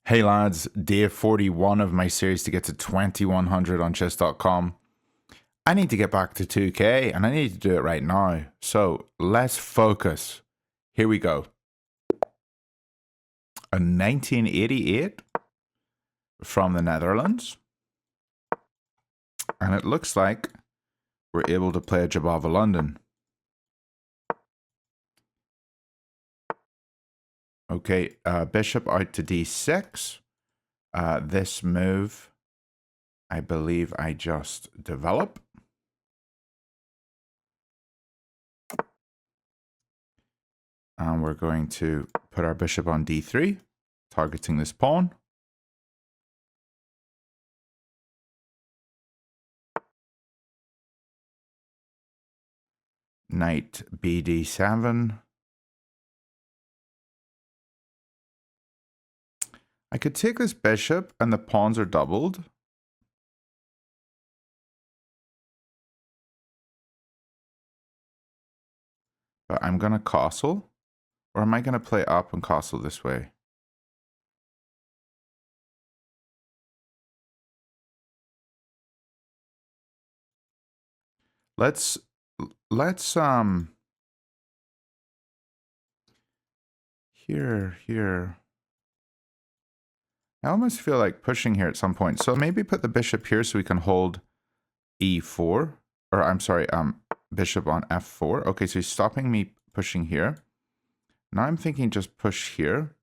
Hey lads, day 41 of my series to get to 2100 on chess.com. I need to get back to 2k and I need to do it right now. So let's focus. Here we go. A 1988 from the Netherlands. And it looks like we're able to play a Jobava London. Okay, bishop out to d6. This move, I believe I just develop. And we're going to put our bishop on d3, targeting this pawn. Knight bd7. I could take this bishop and the pawns are doubled. But I'm going to castle. Or am I going to play up and castle this way? Let's here. I almost feel like pushing here at some point. So maybe put the bishop here so we can hold e4. Or I'm sorry, bishop on f4. Okay, so he's stopping me pushing here. Now I'm thinking just push here.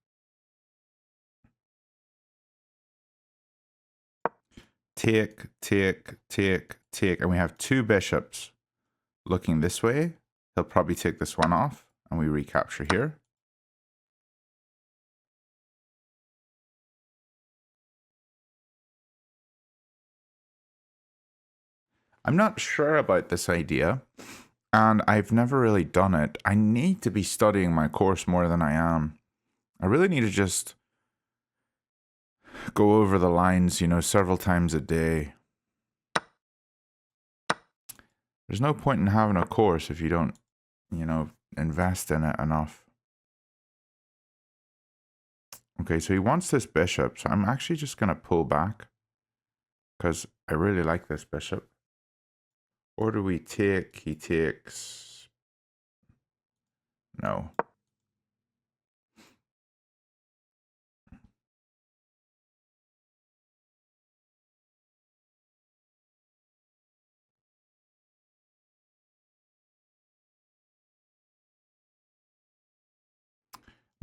Take. And we have two bishops looking this way. He'll probably take this one off and we recapture here. I'm not sure about this idea, and I've never really done it. I need to be studying my course more than I am. I really need to just go over the lines, several times a day. There's no point in having a course if you don't, invest in it enough. Okay, so he wants this bishop, so I'm actually just going to pull back because I really like this bishop. Or do we take? He takes. No.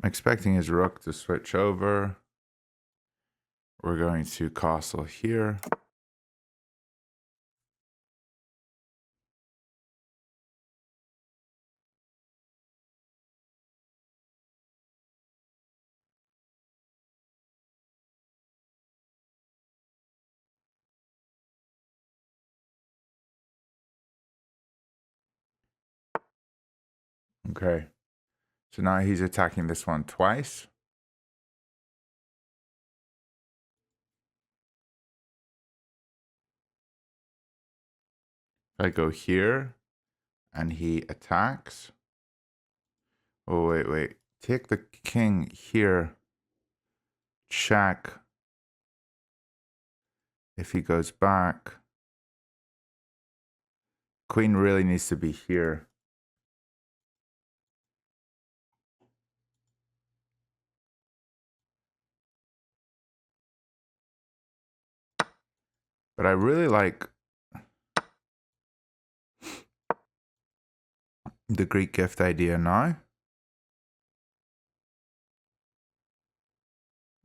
I'm expecting his rook to switch over. We're going to castle here. Okay. So now he's attacking this one twice. I go here and he attacks. Oh, wait. Take the king here. Check. If he goes back. Queen really needs to be here. But I really like the Greek gift idea now.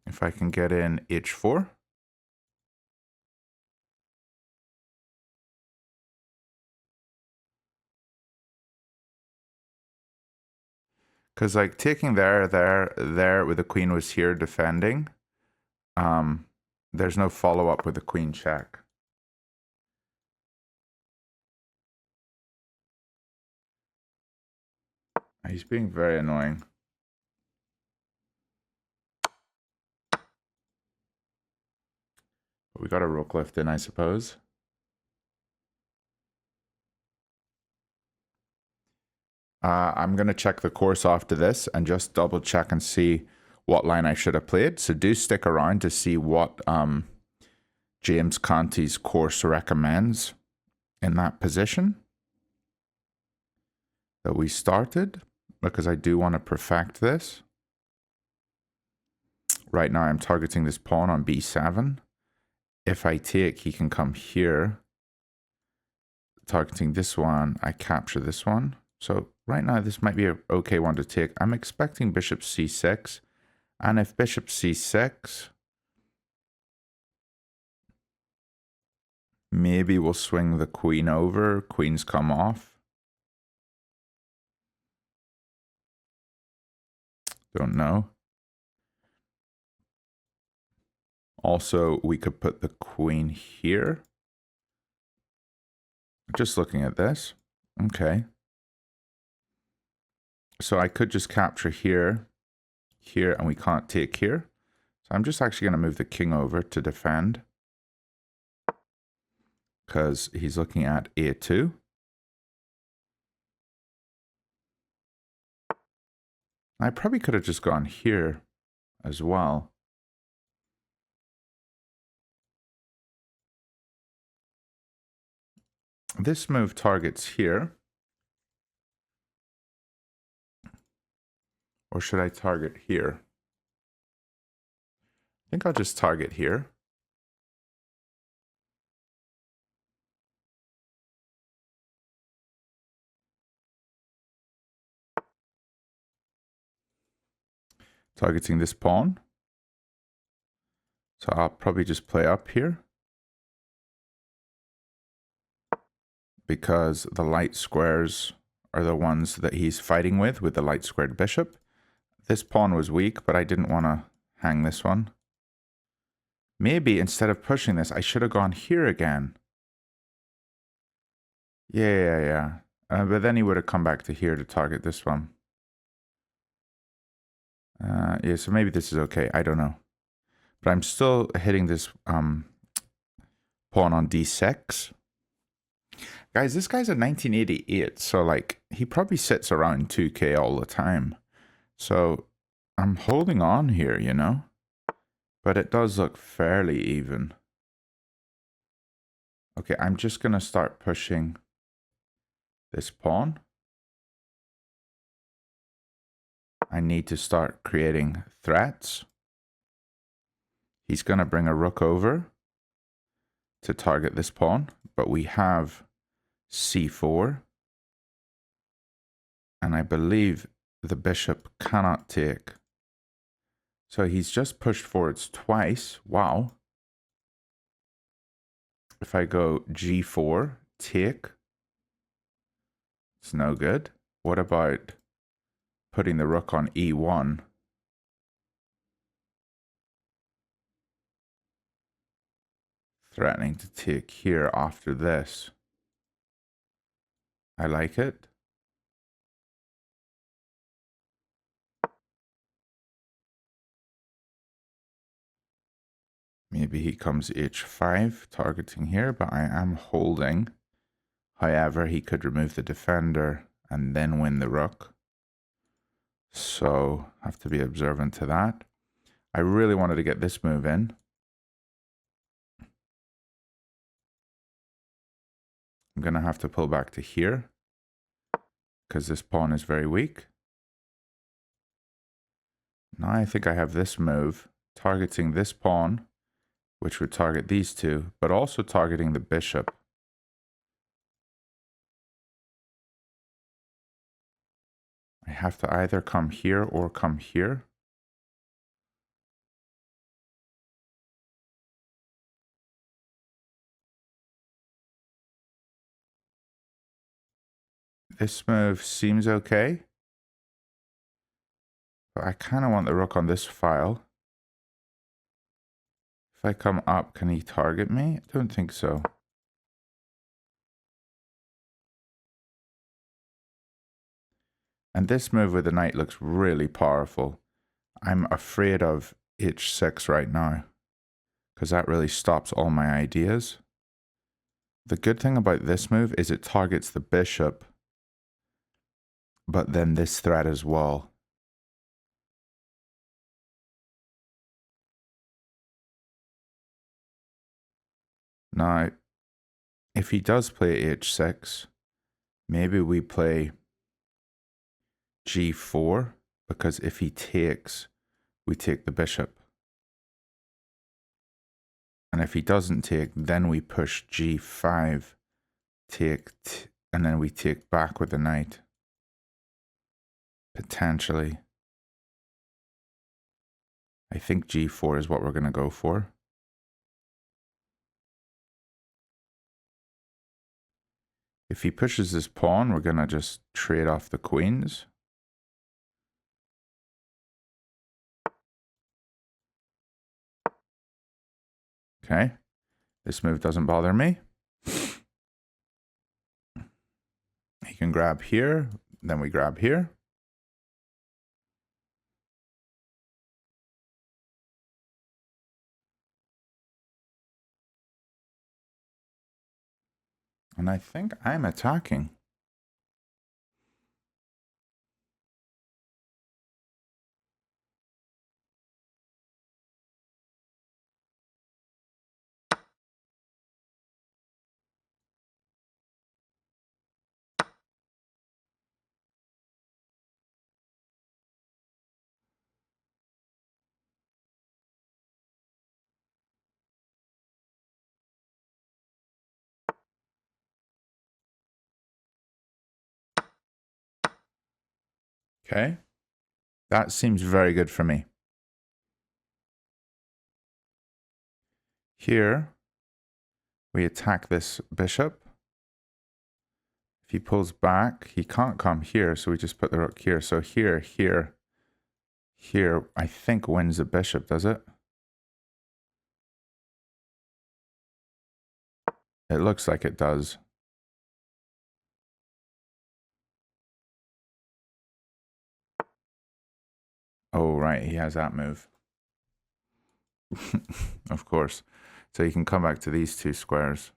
If I can get in h4. Because like taking there with the queen was here defending. There's no follow-up with the queen check. He's being very annoying. But we got a rook left in, I suppose. I'm going to check the course after this and just double check and see what line I should have played. So do stick around to see what James Canty's course recommends in that position that we started, because I do want to perfect this. Right now I'm targeting this pawn on b7. If I take, he can come here. Targeting this one, I capture this one. So right now this might be an okay one to take. I'm expecting bishop c6. And if bishop c6, maybe we'll swing the queen over. Queens come off. Don't know. Also, we could put the queen here. Just looking at this. Okay. So I could just capture here, here, and we can't take here. So I'm just actually going to move the king over to defend, because he's looking at a2. I probably could have just gone here as well. This move targets here. Or should I target here? I think I'll just target here. Targeting this pawn. So I'll probably just play up here, because the light squares are the ones that he's fighting with the light squared bishop. This pawn was weak, but I didn't want to hang this one. Maybe instead of pushing this, I should have gone here again. Yeah. But then he would have come back to here to target this one. Yeah, so maybe this is okay. I don't know. But I'm still hitting this pawn on d6. Guys, this guy's a 1988, so like he probably sits around 2K all the time. So I'm holding on here, you know, but it does look fairly even. Okay, I'm just going to start pushing this pawn. I need to start creating threats. He's going to bring a rook over to target this pawn, but we have c4. And I believe the bishop cannot take. So he's just pushed forwards twice. Wow. If I go g4, take. It's no good. What about putting the rook on e1? Threatening to take here after this. I like it. Maybe he comes h5, targeting here, but I am holding. However, he could remove the defender and then win the rook. So, have to be observant to that. I really wanted to get this move in. I'm going to have to pull back to here, because this pawn is very weak. Now I think I have this move, targeting this pawn, which would target these two, but also targeting the bishop. I have to either come here or come here. This move seems okay, but I kind of want the rook on this file. If I come up, can he target me? I don't think so. And this move with the knight looks really powerful. I'm afraid of h6 right now, because that really stops all my ideas. The good thing about this move is it targets the bishop, but then this threat as well. Now, if he does play h6, maybe we play g4, because if he takes, we take the bishop. And if he doesn't take, then we push g5, take, and then we take back with the knight. Potentially. I think g4 is what we're going to go for. If he pushes his pawn, we're going to just trade off the queens. Okay. This move doesn't bother me. He can grab here, then we grab here. And I think I'm attacking. Okay. That seems very good for me. Here, we attack this bishop. If he pulls back, he can't come here, so we just put the rook here. So here, here, here, I think wins the bishop, does it? It looks like it does. Oh, right, he has that move. Of course. So you can come back to these two squares.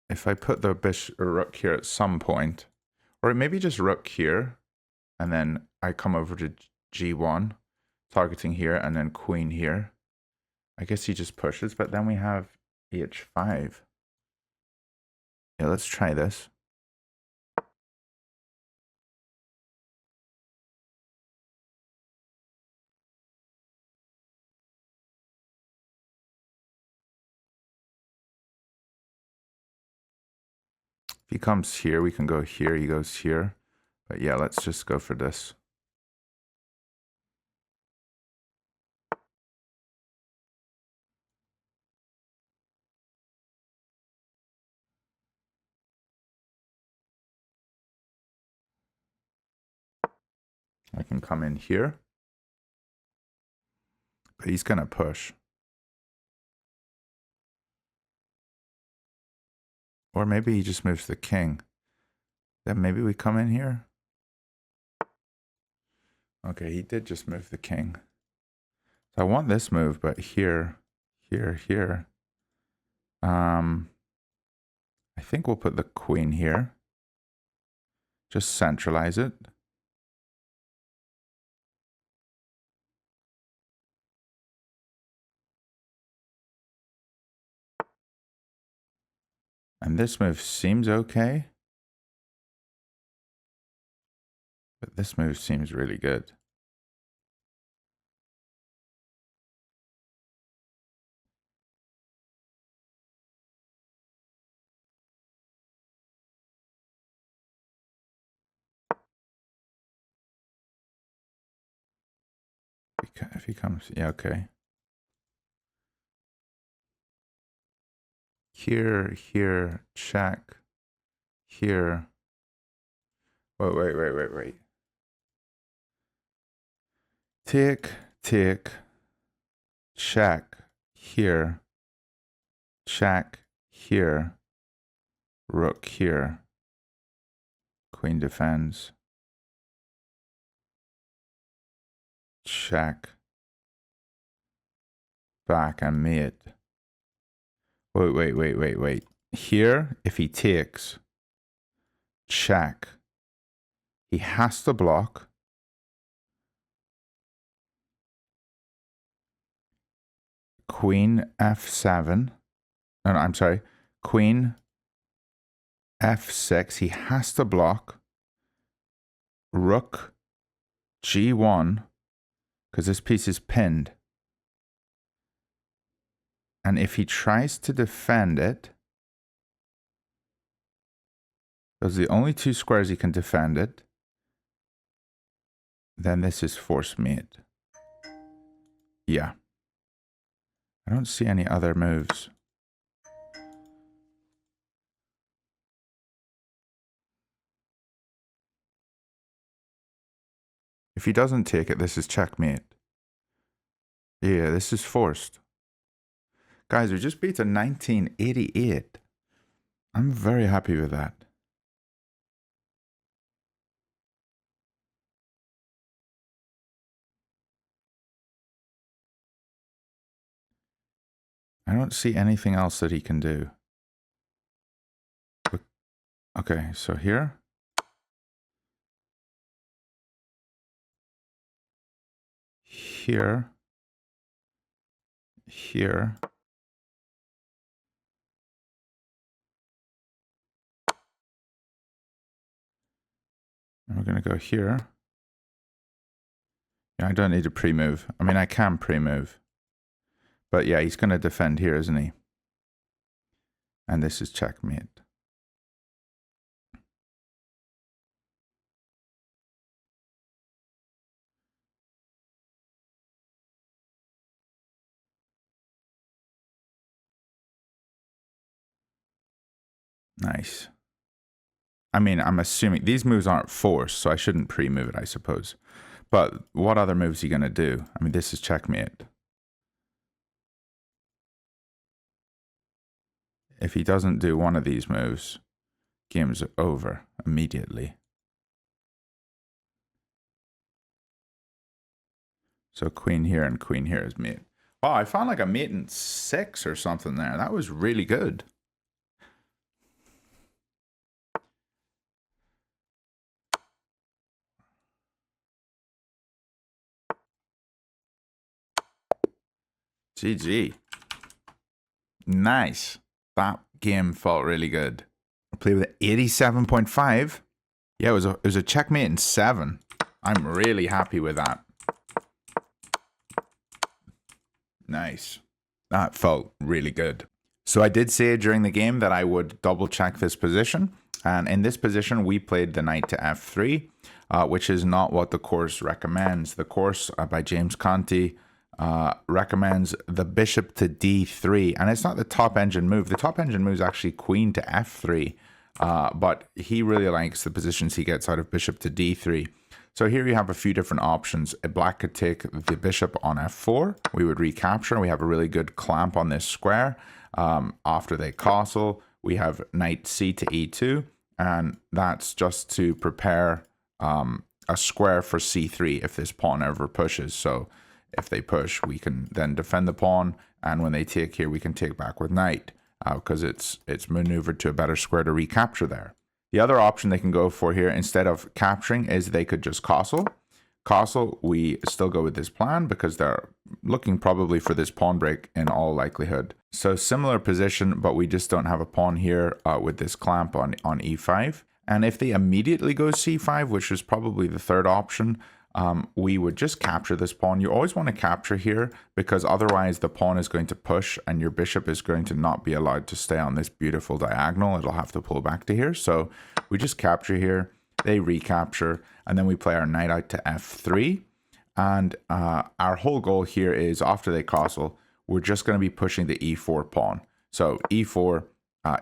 If I put the bishop or rook here at some point, or maybe just rook here, and then I come over to g1, targeting here, and then queen here. I guess he just pushes, but then we have h5. Yeah, let's try this. If he comes here, we can go here. He goes here. But yeah, let's just go for this. I can come in here. But he's going to push. Or maybe he just moves the king. Then maybe we come in here. Okay, he did just move the king. So I want this move, but here, here, here. I think we'll put the queen here. Just centralize it. And this move seems okay. But this move seems really good. If he comes, yeah, okay. Here, here, check. Here. Wait. Tick, tick. Check. Here. Check. Here. Rook here. Queen defends. Check. Back and mate. Wait. Here, if he takes, check. He has to block. queen f7. No, I'm sorry. Queen f6. He has to block. Rook g1, because this piece is pinned. And if he tries to defend it, those are the only two squares he can defend it, then this is force mate. Yeah. I don't see any other moves. If he doesn't take it, this is checkmate. Yeah, this is forced. Guys, we just beat a 1988. I'm very happy with that. I don't see anything else that he can do. Okay, so here. Here. Here. And we're going to go here. Yeah, I don't need to pre-move. I mean, I can pre-move. But yeah, he's going to defend here, isn't he? And this is checkmate. Nice. I mean, I'm assuming these moves aren't forced, so I shouldn't pre-move it, I suppose. But what other moves is he going to do? I mean, this is checkmate. If he doesn't do one of these moves, game's over immediately. So queen here and queen here is mate. Oh, I found like a mate in 6 or something there. That was really good. GG. Nice. That game felt really good. I played with 87.5. Yeah, it was a checkmate in 7. I'm really happy with that. Nice. That felt really good. So I did say during the game that I would double check this position. And in this position, we played the knight to f3, which is not what the course recommends. The course by James Canty recommends the bishop to d3. And it's not the top engine move. The top engine move is actually queen to f3. But he really likes the positions he gets out of bishop to d3. So here you have a few different options. Black could take the bishop on f4. We would recapture. We have a really good clamp on this square. After they castle, we have knight c to e2. And that's just to prepare a square for c3 if this pawn ever pushes. So if they push, we can then defend the pawn. And when they take here, we can take back with knight because it's maneuvered to a better square to recapture there. The other option they can go for here, instead of capturing, is they could just castle. Castle, we still go with this plan because they're looking probably for this pawn break in all likelihood. So similar position, but we just don't have a pawn here with this clamp on e5. And if they immediately go c5, which is probably the third option, we would just capture this pawn. You always want to capture here because otherwise the pawn is going to push and your bishop is going to not be allowed to stay on this beautiful diagonal. It'll have to pull back to here. So we just capture here, they recapture, and then we play our knight out to f3. And our whole goal here is after they castle, we're just going to be pushing the e4 pawn. So e4,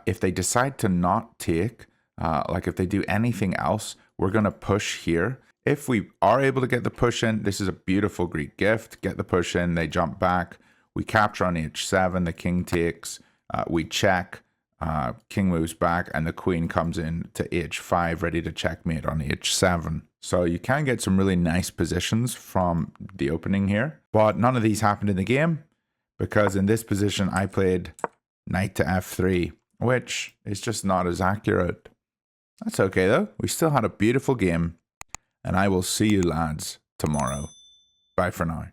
if they decide to not take, like if they do anything else, we're going to push here. If we are able to get the push in, this is a beautiful Greek gift. Get the push in, they jump back. We capture on h7, the king takes, we check, king moves back, and the queen comes in to h5, ready to checkmate on h7. So you can get some really nice positions from the opening here, but none of these happened in the game because in this position I played knight to f3, which is just not as accurate. That's okay though. We still had a beautiful game. And I will see you lads tomorrow. Bye for now.